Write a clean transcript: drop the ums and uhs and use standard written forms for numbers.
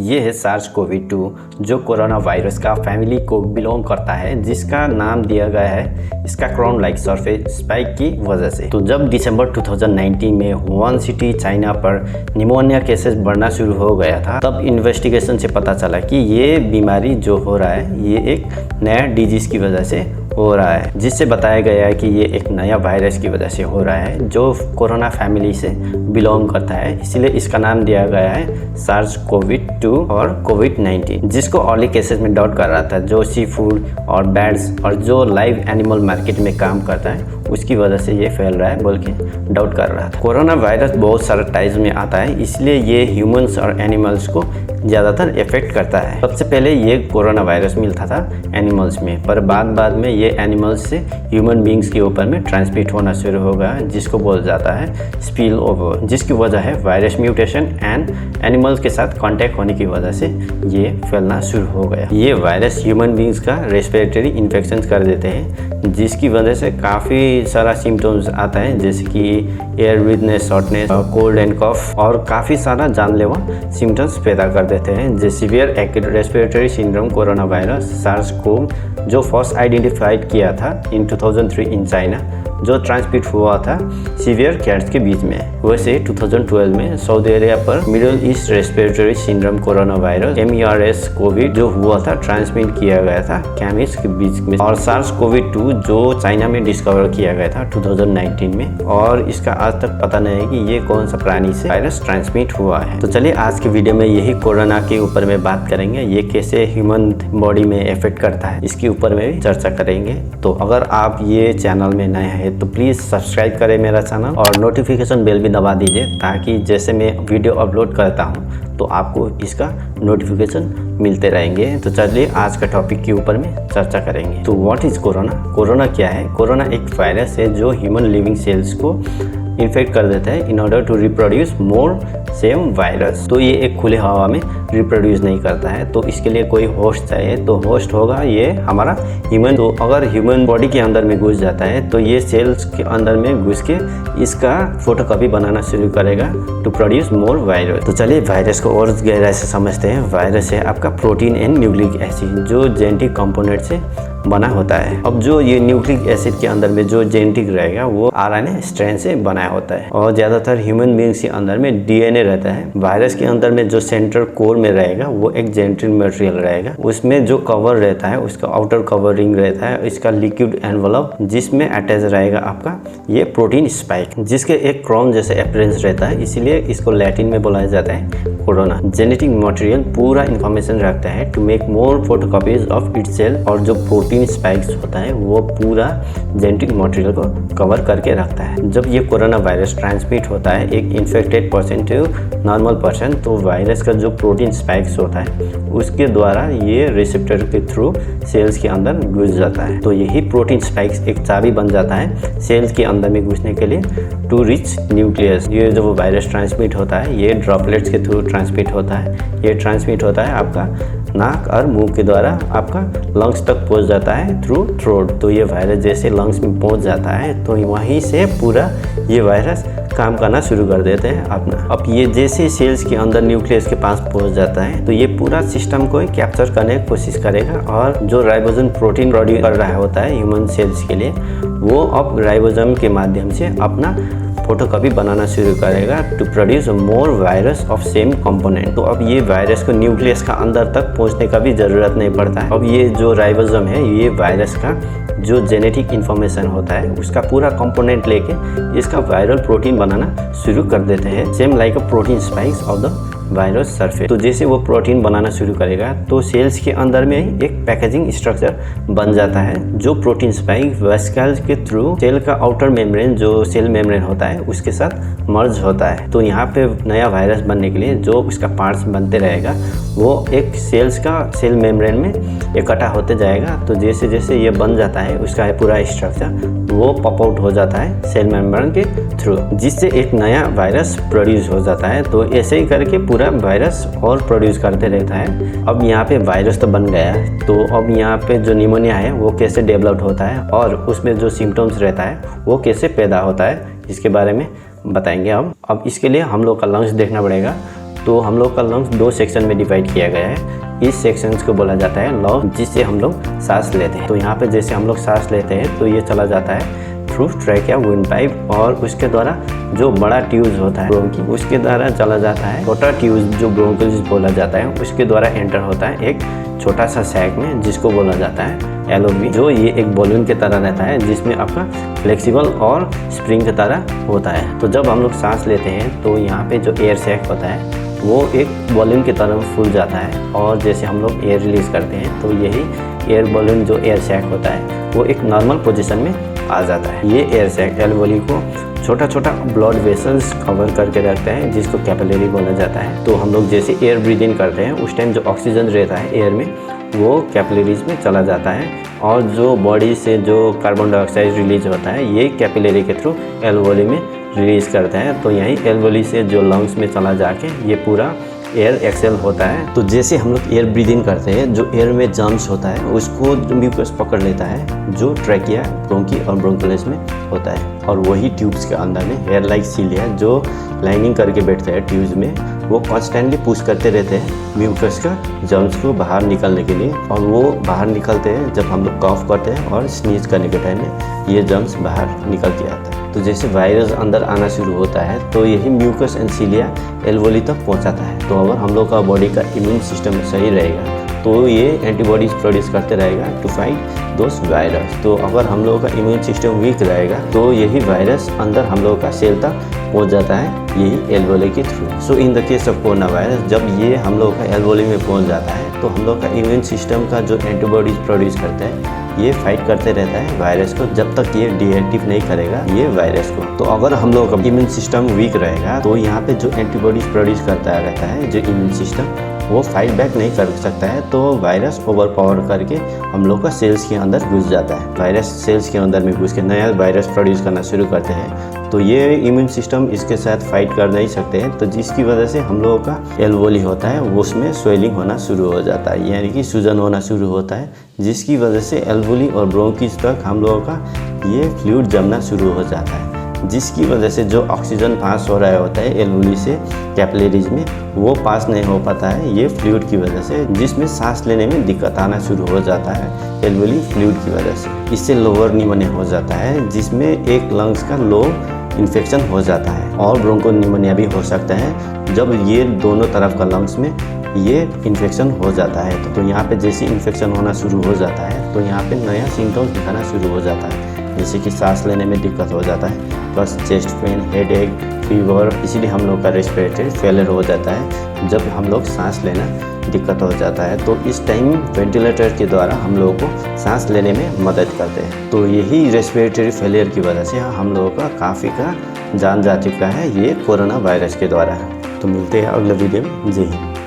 ये है SARS-CoV-2 जो कोरोना वायरस का फैमिली को बिलोंग करता है, जिसका नाम दिया गया है इसका क्राउन लाइक सरफेस स्पाइक की वजह से। तो जब दिसंबर 2019 में वुहान सिटी चाइना पर निमोनिया केसेस बढ़ना शुरू हो गया था, तब इन्वेस्टिगेशन से पता चला कि ये बीमारी जो हो रहा है ये एक नया डिजीज की वजह से हो रहा है, जिससे बताया गया है कि ये एक नया वायरस की वजह से हो रहा है जो कोरोना फैमिली से बिलोंग करता है। इसलिए इसका नाम दिया गया है SARS-CoV-2 और कोविड-19, जिसको अर्ली केसेस में डाउट कर रहा था जो सी फूड और बैट्स और जो लाइव एनिमल मार्केट में काम करता है उसकी वजह से ये फैल रहा है बोल के डाउट कर रहा था। कोरोना वायरस बहुत सारा टाइप्स में आता है, इसलिए ये ह्यूमंस और एनिमल्स को ज़्यादातर इफेक्ट करता है। सबसे पहले ये कोरोना वायरस मिलता था एनिमल्स में, पर बाद में ये एनिमल्स से ह्यूमन बींग्स के ऊपर में ट्रांसमिट होना शुरू हो गया, जिसको बोला जाता है स्पिल ओवर, जिसकी वजह है वायरस म्यूटेशन एंड एनिमल्स के साथ कांटेक्ट होने की वजह से ये फैलना शुरू हो गया। ये वायरस ह्यूमन बींग्स का रेस्पिरेटरी इन्फेक्शन कर देते हैं, जिसकी वजह से काफ़ी सारा सिम्टम्स आता है, जैसे कि एयर विथनेस, शॉर्टनेस, कोल्ड एंड कफ और काफ़ी सारा जानलेवा सिम्टम्स पैदा कर देते हैं। जैसे severe acute respiratory syndrome corona virus SARS-CoV जो फर्स्ट आइडेंटिफाइड किया था इन 2003 इन चाइना, जो ट्रांसमिट हुआ था सीवियर कैट्स के बीच में। वैसे 2012 में सऊदी अरेबिया पर middle east respiratory syndrome corona virus MERS-CoV जो हुआ था ट्रांसमिट किया गया था कैमिस के बीच में। और SARS-CoV-2 जो चाइना में डिस्कवर किया गया था 2019 में, और इसका आज तक पता नहीं है कि ये कौन सा प्राणी से वायरस ट्रांसमिट हुआ है। तो चलिए आज की वीडियो में यही कोरोना के ऊपर में बात करेंगे, ये कैसे ह्यूमन बॉडी में इफेक्ट करता है इसके ऊपर में भी चर्चा करेंगे। तो अगर आप ये चैनल में नए हैं तो प्लीज़ सब्सक्राइब करें मेरा चैनल और नोटिफिकेशन बेल भी दबा दीजिए, ताकि जैसे मैं वीडियो अपलोड करता हूँ तो आपको इसका नोटिफिकेशन मिलते रहेंगे। तो चलिए आज का टॉपिक के ऊपर में चर्चा करेंगे। तो व्हाट इज़ कोरोना? कोरोना क्या है? कोरोना एक वायरस है जो ह्यूमन लिविंग सेल्स को इन्फेक्ट कर देता है in order to reproduce more same virus. तो ये एक खुले हवा में रिप्रोड्यूस नहीं करता है, तो इसके लिए कोई होस्ट चाहिए। तो होस्ट होगा ये हमारा ह्यूमन। तो अगर ह्यूमन बॉडी के अंदर में घुस जाता है तो ये सेल्स के अंदर में घुस के इसका फोटोकॉपी बनाना शुरू करेगा टू प्रोड्यूस मोर वायरस। तो चलिए वायरस को और गहराई से समझते हैं। वायरस है आपका प्रोटीन एंड न्यूक्लिक एसिड जो जेनेटिक कंपोनेंट से बना होता है। अब जो ये न्यूक्लिक एसिड के अंदर में जो जेनेटिक रहेगा वो RNA स्ट्रैंड से बना होता है, और ज़्यादातर ह्यूमन बींग्स के अंदर में DNA रहता है। वायरस के अंदर में जो सेंट्रल कोर में रहेगा वो एक जेनेटिक मटेरियल रहेगा, उसमें जो कवर रहता है उसका आउटर कवरिंग रहता है, इसका लिक्विड एनवलप जिसमें अटैच रहेगा आपका ये प्रोटीन स्पाइक, जिसके एक क्रोम जैसे अपीयरेंस रहता है, इसीलिए इसको लैटिन में बोला जाता है कोरोना। जेनेटिक मटेरियल पूरा इंफॉर्मेशन रखता है to make more photocopies of itself, और जो प्रोटीन स्पाइक्स होता है वो पूरा जेनेटिक मटेरियल को कवर करके रखता है। जब ये कोरोना वायरस ट्रांसमिट होता है एक infected person to normal person, तो वायरस का जो प्रोटीन स्पाइक्स होता है उसके द्वारा ये रिसेप्टर के थ्रू सेल्स के अंदर घुस जाता है। तो यही प्रोटीन स्पाइक्स एक चाबी बन जाता है सेल्स के अंदर में घुसने के लिए टू रिच न्यूक्लियस। ये जो वायरस ट्रांसमिट होता है ये ड्रॉपलेट्स के थ्रू ट्रांसमिट होता है। ये ट्रांसमिट होता है आपका नाक और मुंह के द्वारा आपका लंग्स तक पहुंच जाता है थ्रू थ्रोट। तो ये वायरस जैसे लंग्स में पहुंच जाता है तो वहीं से पूरा ये वायरस काम करना शुरू कर देते हैं अपना। अब ये जैसे सेल्स के अंदर न्यूक्लियस के पास पहुंच जाता है तो ये पूरा सिस्टम को कैप्चर करने की कोशिश करेगा, और जो राइबोसोम प्रोटीन प्रोड्यूस कर रहा होता है ह्यूमन सेल्स के लिए, वो अब राइबोसोम के माध्यम से अपना फोटोकॉपी बनाना शुरू करेगा to produce more virus of same component. तो अब ये वायरस को न्यूक्लियस का अंदर तक पहुंचने का भी ज़रूरत नहीं पड़ता है। अब ये जो राइबोसोम है ये वायरस का जो जेनेटिक इन्फॉर्मेशन होता है उसका पूरा कंपोनेंट लेके इसका वायरल प्रोटीन बनाना शुरू कर देते हैं, same like a protein spikes of the virus surface. तो जैसे वो प्रोटीन बनाना शुरू करेगा तो सेल्स के अंदर में एक पैकेजिंग स्ट्रक्चर बन जाता है, जो प्रोटीन स्पाइक वेसिकल्स के थ्रू सेल का आउटर मेम्ब्रेन जो सेल मेम्ब्रेन होता है उसके साथ मर्ज होता है। तो यहाँ पे नया वायरस बनने के लिए जो उसका पार्ट्स बनते रहेगा वो एक सेल्स का सेल मेम्ब्रेन में इकट्ठा होते जाएगा। तो जैसे जैसे ये बन जाता है उसका पूरा स्ट्रक्चर वो पॉप आउट हो जाता है सेल मेम्ब्रेन के थ्रू, जिससे एक नया वायरस प्रोड्यूस हो जाता है। तो ऐसे ही करके पूरा वायरस और प्रोड्यूस करते रहता है। अब यहाँ पे वायरस तो बन गया है, तो अब यहाँ पे जो निमोनिया है वो कैसे डेवलप होता है और उसमें जो सिम्टम्स रहता है वो कैसे पैदा होता है इसके बारे में बताएंगे। अब इसके लिए हम लोग का लंग्स देखना पड़ेगा। तो हम लोग का लंग्स 2 सेक्शन में डिवाइड किया गया है। इस सेक्शंस को बोला जाता है लंग्स, जिससे हम लोग सांस लेते हैं। तो यहाँ पे जैसे हम लोग सांस लेते हैं तो ये चला जाता है थ्रू ट्रैकिया विंड पाइप, और उसके द्वारा जो बड़ा ट्यूब होता है ब्रोंकी, उसके द्वारा चला जाता है छोटा ट्यूब जो ब्रोंकियल्स बोला जाता है, उसके द्वारा एंटर होता है एक छोटा सा सैक में जिसको बोला जाता है एलओबी, जो ये एक बलून की तरह रहता है जिसमें आपका फ्लेक्सिबल और स्प्रिंग की तरह होता है। तो जब हम लोग सांस लेते हैं तो यहाँ पे जो एयर सैक होता है वो एक बलून की तरह फूल जाता है, और जैसे हम लोग एयर रिलीज करते हैं तो यही एयर बलून जो एयर सैक होता है वो एक नॉर्मल पोजीशन में आ जाता है। ये एयर सैक एल्वोली को छोटा छोटा ब्लड वेसल्स कवर करके रखते हैं जिसको कैपिलरी बोला जाता है। तो हम लोग जैसे एयर ब्रीद इन करते हैं उस टाइम जो ऑक्सीजन रहता है एयर में वो कैपिलरीज में चला जाता है, और जो बॉडी से जो कार्बन डाइऑक्साइड रिलीज होता है ये कैपिलरी के थ्रू एल्वोली में रिलीज़ करते हैं। तो यही एल्वोली से जो लंग्स में चला जाके ये पूरा एयर एक्सेल होता है। तो जैसे हम लोग एयर ब्रीद इन करते हैं, जो एयर में जर्म्स होता है उसको म्यूकस पकड़ लेता है जो ट्रैकिया, ब्रोंकी और ब्रोंकोलस में होता है, और वही ट्यूब्स के अंदर में हेयर लाइक सीलिया जो लाइनिंग करके बैठते हैं ट्यूब्स में, वो कॉन्स्टेंटली पुश करते रहते हैं म्यूकस का जर्म्स को बाहर निकलने के लिए, और वो बाहर निकलते हैं जब हम लोग कॉफ करते हैं और स्नीज करने के टाइम में ये जर्म्स बाहर निकल के आता है। तो जैसे वायरस अंदर आना शुरू होता है तो यही म्यूकस एंड सीलिया एल्वोली तक पहुंचाता है। तो अगर हम लोग का बॉडी का इम्यून सिस्टम सही रहेगा तो ये एंटीबॉडीज प्रोड्यूस करते रहेगा टू फाइट दोस वायरस। तो अगर हम लोगों का इम्यून सिस्टम वीक रहेगा तो यही वायरस अंदर हम लोगों का सेल तक पहुंच जाता है यही एल्वोली के through. So in the case of corona virus जब ये हम लोग का एल्वोली में पहुंच जाता है तो हम लोग का इम्यून सिस्टम का जो एंटीबॉडीज प्रोड्यूस करते हैं ये फाइट करते रहता है वायरस को जब तक ये डीएक्टिव नहीं करेगा ये वायरस को। तो अगर हम लोग का इम्यून सिस्टम वीक रहेगा तो यहाँ पे जो एंटीबॉडीज प्रोड्यूस करता रहता है जो इम्यून सिस्टम वो फाइट बैक नहीं कर सकता है, तो वायरस ओवर पावर करके हम लोग का सेल्स के अंदर घुस जाता है। वायरस सेल्स के अंदर में घुस के नया वायरस प्रोड्यूस करना शुरू करते हैं, तो ये इम्यून सिस्टम इसके साथ फाइट कर नहीं सकते हैं, तो जिसकी वजह से हम लोगों का एल्वोली होता है उसमें स्वेलिंग होना शुरू हो जाता है, यानी कि सूजन होना शुरू होता है, जिसकी वजह से एल्वोली और ब्रोंकिस तक हम लोगों का ये फ्लूइड जमना शुरू हो जाता है, जिसकी वजह से जो ऑक्सीजन पास हो रहा होता है एल्वोली से कैपिलरीज में वो पास नहीं हो पाता है ये फ्लूइड की वजह से, जिसमें सांस लेने में दिक्कत आना शुरू हो जाता है एल्वोली फ्लूइड की वजह से। इससे लोअर निमोनिया हो जाता है जिसमें एक लंग्स का लो इन्फेक्शन हो जाता है, और ब्रोंको निमोनिया भी हो सकता है जब ये दोनों तरफ का लंग्स में ये इन्फेक्शन हो जाता है। तो यहाँ पे जैसे इन्फेक्शन होना शुरू हो जाता है तो यहाँ पे नया सिम्टम्स दिखाना शुरू हो जाता है, जैसे कि सांस लेने में दिक्कत हो जाता है, बस चेस्ट पेन, हेडेक, फीवर, इसीलिए हम लोग का रेस्पिरेटरी फेलियर हो जाता है जब हम लोग सांस लेना दिक्कत हो जाता है। तो इस टाइम वेंटिलेटर के द्वारा हम लोगों को सांस लेने में मदद करते हैं। तो यही रेस्पिरेटरी फेलियर की वजह से हम लोगों का काफ़ी का जान जा चुका है ये कोरोना वायरस के द्वारा। तो मिलते हैं अगले वीडियो में। जय हिंद।